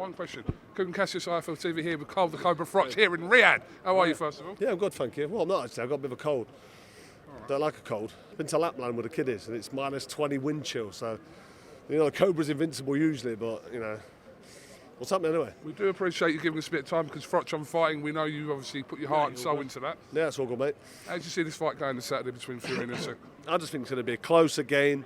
one question. Kugan Cassius, iFLTV here with Carl the Cobra Froch here in Riyadh. How are you, first of all? Yeah, I'm good, thank you. Well, not actually. I've got a bit of a cold. Don't like a cold. Been to Lapland with the kiddies, and it's minus 20 wind chill. So, the Cobra's invincible usually, but what's happening anyway? We do appreciate you giving us a bit of time because Froch on fighting. We know you obviously put your heart and soul into that. Yeah, it's all good, mate. How do you see this fight going this Saturday between Fury and Usyk? I just think it's going to be a closer game.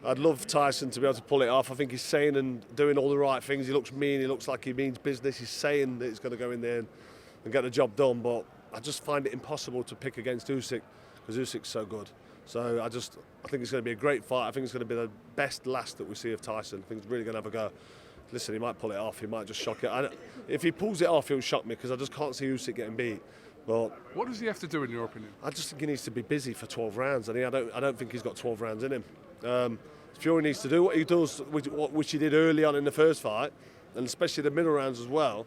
I'd love Tyson to be able to pull it off. I think he's saying and doing all the right things. He looks mean. He looks like he means business. He's saying that he's going to go in there and get the job done. But I just find it impossible to pick against Usyk because Usyk's so good. So I think it's going to be a great fight. I think it's going to be the best last that we see of Tyson. I think he's really going to have a go. Listen, he might pull it off. He might just shock it. If he pulls it off, he'll shock me because I just can't see Usyk getting beat. But what does he have to do, in your opinion? I just think he needs to be busy for 12 rounds. I don't think he's got 12 rounds in him. Fury needs to do what he does, which he did early on in the first fight, and especially the middle rounds as well.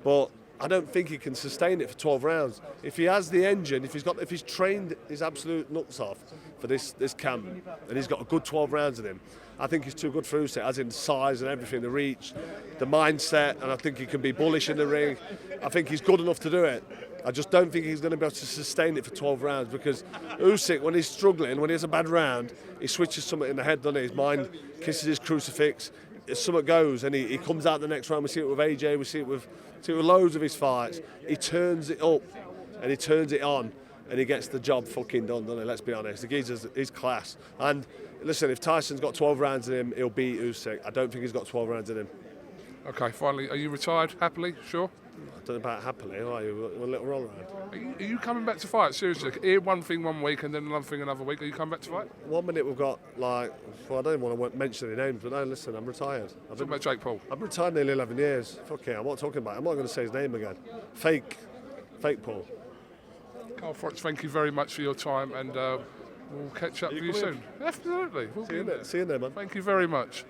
But I don't think he can sustain it for 12 rounds. If he has the engine, if he's trained his absolute nuts off for this camp, and he's got a good 12 rounds in him, I think he's too good for Usyk, as in size and everything, the reach, the mindset, and I think he can be bullish in the ring. I think he's good enough to do it. I just don't think he's going to be able to sustain it for 12 rounds because Usyk, when he's struggling, when he has a bad round, he switches something in the head, doesn't he? His mind kisses his crucifix, something goes, and he comes out the next round. We see it with AJ, we see it with loads of his fights. He turns it up and he turns it on and he gets the job fucking done, doesn't he? Let's be honest. The geezer's his class. And listen, if Tyson's got 12 rounds in him, he'll beat Usyk. I don't think he's got 12 rounds in him. Okay, finally, are you retired happily? Sure? I don't know about happily, are you? A little roll around. Are you coming back to fight? Seriously? Hear one thing one week and then another thing another week. Are you coming back to fight? 1 minute we've got, I don't even want to mention any names, but no, listen, I'm retired. Talk about Jake Paul. I've been retired nearly 11 years. Fuck yeah, I'm not talking about it. I'm not going to say his name again. Fake Paul. Carl Froch, thank you very much for your time, and we'll catch up with you soon. Absolutely. See you there, man. Thank you very much.